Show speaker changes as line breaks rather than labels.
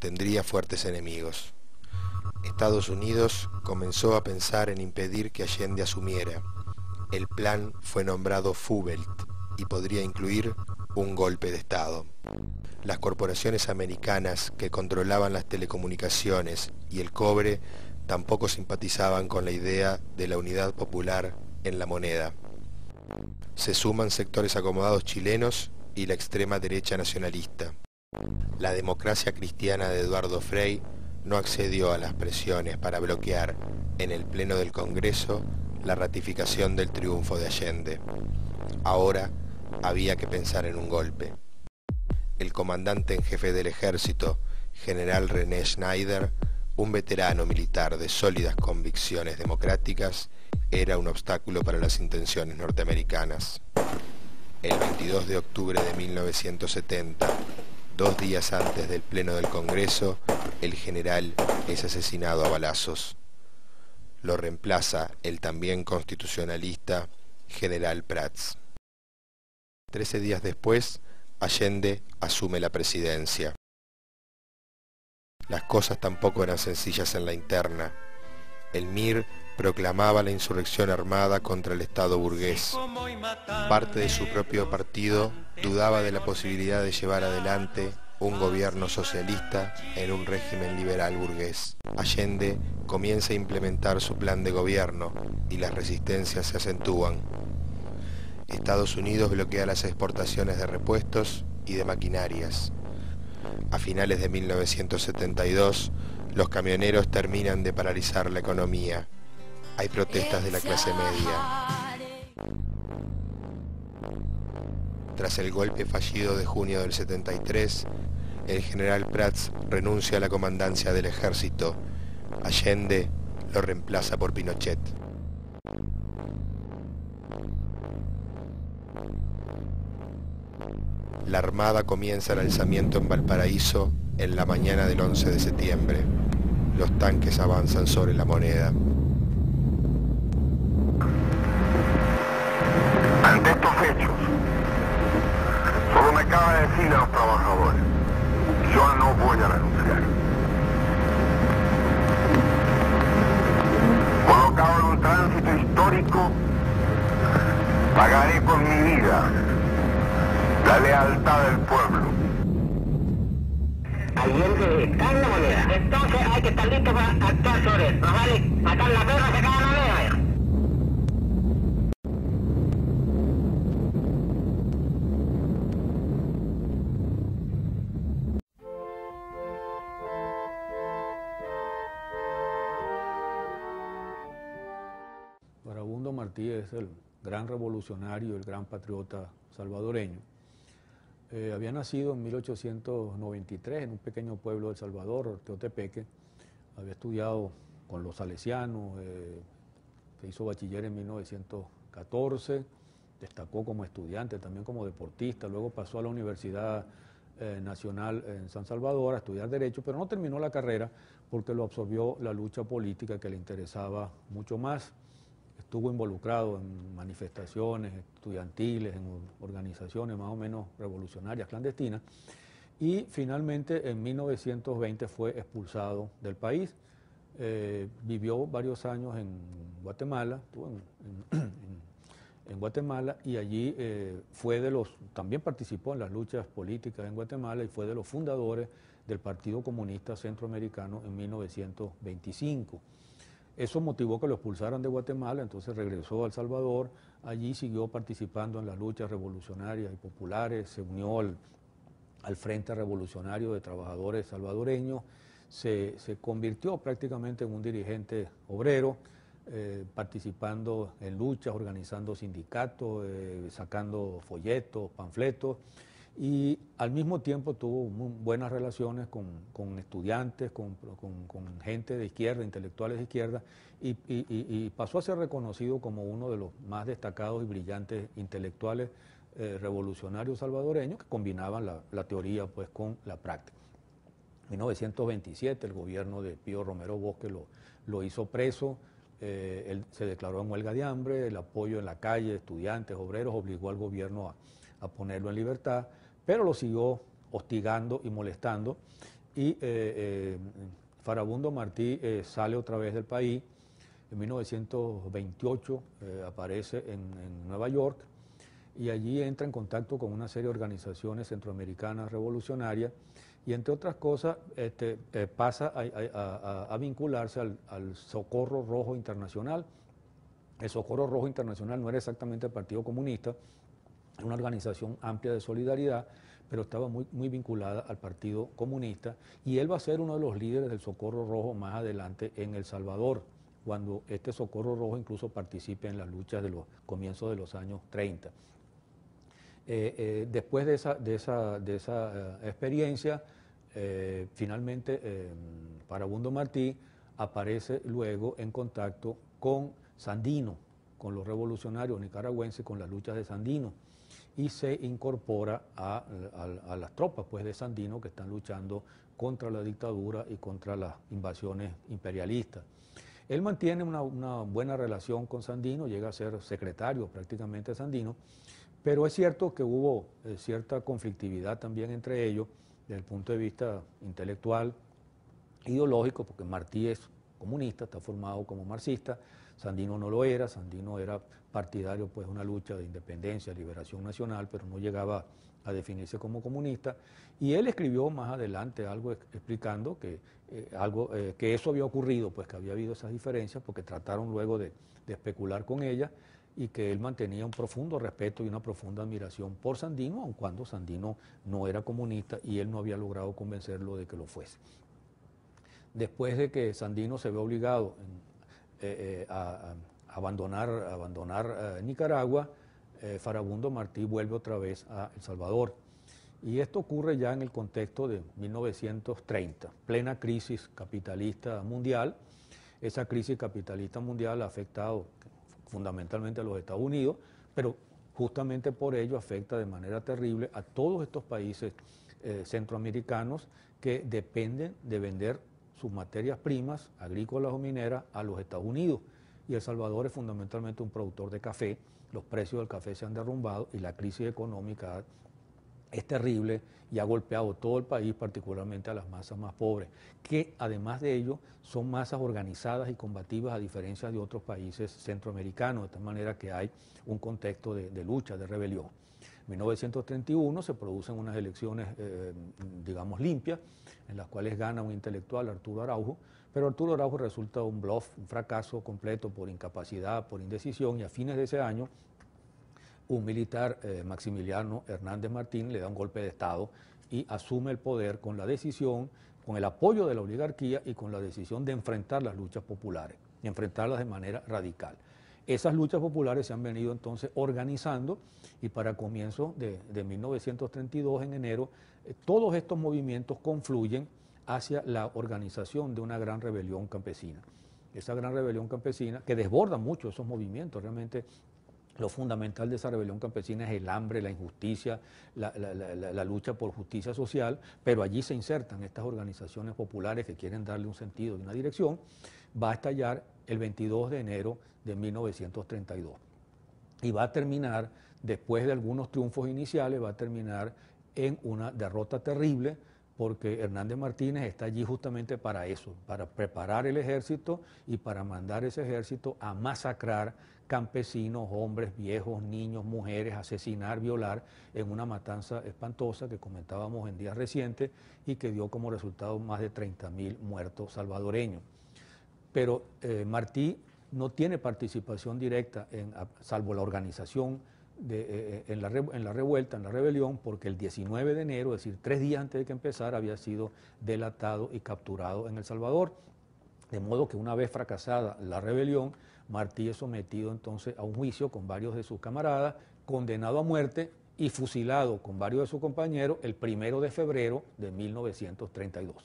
tendría fuertes enemigos. Estados Unidos comenzó a pensar en impedir que Allende asumiera. El plan fue nombrado Fubelt y podría incluir un golpe de Estado. Las corporaciones americanas que controlaban las telecomunicaciones y el cobre tampoco simpatizaban con la idea de la unidad popular en la moneda. Se suman sectores acomodados chilenos y la extrema derecha nacionalista. La democracia cristiana de Eduardo Frei no accedió a las presiones para bloquear en el Pleno del Congreso la ratificación del triunfo de Allende. Ahora había que pensar en un golpe. El comandante en jefe del ejército, general René Schneider, un veterano militar de sólidas convicciones democráticas, era un obstáculo para las intenciones norteamericanas. El 22 de octubre de 1970, 2 días antes del Pleno del Congreso, el general es asesinado a balazos. Lo reemplaza el también constitucionalista general Prats. 13 días después, Allende asume la presidencia. Las cosas tampoco eran sencillas en la interna. El MIR proclamaba la insurrección armada contra el Estado burgués. Parte de su propio partido dudaba de la posibilidad de llevar adelante un gobierno socialista en un régimen liberal burgués. Allende comienza a implementar su plan de gobierno y las resistencias se acentúan. Estados Unidos bloquea las exportaciones de repuestos y de maquinarias. A finales de 1972, los camioneros terminan de paralizar la economía. Hay protestas de la clase media. Tras el golpe fallido de junio del 73, el general Prats renuncia a la comandancia del ejército. Allende lo reemplaza por Pinochet. La Armada comienza el alzamiento en Valparaíso en la mañana del 11 de septiembre. Los tanques avanzan sobre la Moneda.
Ante estos hechos, solo me cabe decirle a los trabajadores, yo no voy a renunciar. Colocado en un tránsito histórico, pagaré con mi vida la lealtad del pueblo.
Allende está en la moneda. Entonces hay que estar listo para actuar sobre él. No vale matar la perra que acaba en la moneda.
Farabundo Martí es el gran revolucionario, el gran patriota salvadoreño. Había nacido en 1893 en un pequeño pueblo de El Salvador, Teotepeque. Había estudiado con los salesianos, se hizo bachiller en 1914, destacó como estudiante, también como deportista, luego pasó a la Universidad Nacional en San Salvador a estudiar Derecho, pero no terminó la carrera porque lo absorbió la lucha política que le interesaba mucho más. Estuvo involucrado en manifestaciones estudiantiles, en organizaciones más o menos revolucionarias, clandestinas, y finalmente en 1920 fue expulsado del país. Vivió varios años en Guatemala, estuvo en Guatemala, y allí también participó en las luchas políticas en Guatemala y fue de los fundadores del Partido Comunista Centroamericano en 1925. Eso motivó que lo expulsaran de Guatemala, entonces regresó a El Salvador, allí siguió participando en las luchas revolucionarias y populares, se unió al Frente Revolucionario de Trabajadores Salvadoreños, se convirtió prácticamente en un dirigente obrero, participando en luchas, organizando sindicatos, sacando folletos, panfletos, y al mismo tiempo tuvo muy buenas relaciones con estudiantes, con gente de izquierda, intelectuales de izquierda, y pasó a ser reconocido como uno de los más destacados y brillantes intelectuales revolucionarios salvadoreños que combinaban la teoría pues, con la práctica. En 1927 el gobierno de Pío Romero Bosque lo hizo preso, él se declaró en huelga de hambre, el apoyo en la calle, estudiantes, obreros, obligó al gobierno a ponerlo en libertad, pero lo siguió hostigando y molestando y Farabundo Martí sale otra vez del país. En 1928 aparece en Nueva York y allí entra en contacto con una serie de organizaciones centroamericanas revolucionarias y entre otras cosas pasa a vincularse al Socorro Rojo Internacional. El Socorro Rojo Internacional no era exactamente el Partido Comunista, era una organización amplia de solidaridad, pero estaba muy vinculada al Partido Comunista, y él va a ser uno de los líderes del Socorro Rojo más adelante en El Salvador, cuando este Socorro Rojo incluso participe en las luchas de los comienzos de los años 30. Después de esa experiencia, finalmente Farabundo Martí aparece luego en contacto con Sandino, con los revolucionarios nicaragüenses, con las luchas de Sandino, y se incorpora a las tropas pues, de Sandino, que están luchando contra la dictadura y contra las invasiones imperialistas. Él mantiene una buena relación con Sandino, llega a ser secretario prácticamente de Sandino, pero es cierto que hubo cierta conflictividad también entre ellos desde el punto de vista intelectual, ideológico, porque Martí es comunista, está formado como marxista, Sandino no lo era, Sandino era partidario pues, de una lucha de independencia, liberación nacional, pero no llegaba a definirse como comunista, y él escribió más adelante algo explicando que, que eso había ocurrido, pues que había habido esas diferencias, porque trataron luego de especular con ella, y que él mantenía un profundo respeto y una profunda admiración por Sandino, aun cuando Sandino no era comunista y él no había logrado convencerlo de que lo fuese. Después de que Sandino se ve obligado a abandonar Nicaragua, Farabundo Martí vuelve otra vez a El Salvador. Y esto ocurre ya en el contexto de 1930, plena crisis capitalista mundial. Esa crisis capitalista mundial ha afectado fundamentalmente a los Estados Unidos, pero justamente por ello afecta de manera terrible a todos estos países centroamericanos que dependen de vender sus materias primas, agrícolas o mineras, a los Estados Unidos. Y El Salvador es fundamentalmente un productor de café, los precios del café se han derrumbado y la crisis económica es terrible y ha golpeado todo el país, particularmente a las masas más pobres, que además de ello son masas organizadas y combativas a diferencia de otros países centroamericanos, de tal manera que hay un contexto de lucha, de rebelión. En 1931 se producen unas elecciones, digamos, limpias, en las cuales gana un intelectual, Arturo Araujo, pero Arturo Araujo resulta un bluff, un fracaso completo por incapacidad, por indecisión, y a fines de ese año un militar, Maximiliano Hernández Martín, le da un golpe de Estado y asume el poder con la decisión, con el apoyo de la oligarquía y con la decisión de enfrentar las luchas populares, y enfrentarlas de manera radical. Esas luchas populares se han venido entonces organizando y para comienzos de 1932, en enero, todos estos movimientos confluyen hacia la organización de una gran rebelión campesina. Esa gran rebelión campesina que desborda mucho esos movimientos, realmente. Lo fundamental de esa rebelión campesina es el hambre, la injusticia, la lucha por justicia social, pero allí se insertan estas organizaciones populares que quieren darle un sentido y una dirección. Va a estallar el 22 de enero de 1932 y va a terminar, después de algunos triunfos iniciales, va a terminar en una derrota terrible, porque Hernández Martínez está allí justamente para eso, para preparar el ejército y para mandar ese ejército a masacrar campesinos, hombres, viejos, niños, mujeres, asesinar, violar, en una matanza espantosa que comentábamos en días recientes y que dio como resultado más de 30.000 muertos salvadoreños. Pero Martí no tiene participación directa, salvo la organización en la revuelta, en la rebelión, porque el 19 de enero, es decir, 3 días antes de que empezara, había sido delatado y capturado en El Salvador. De modo que una vez fracasada la rebelión, Martí es sometido entonces a un juicio con varios de sus camaradas, condenado a muerte y fusilado con varios de sus compañeros el 1 de febrero de 1932.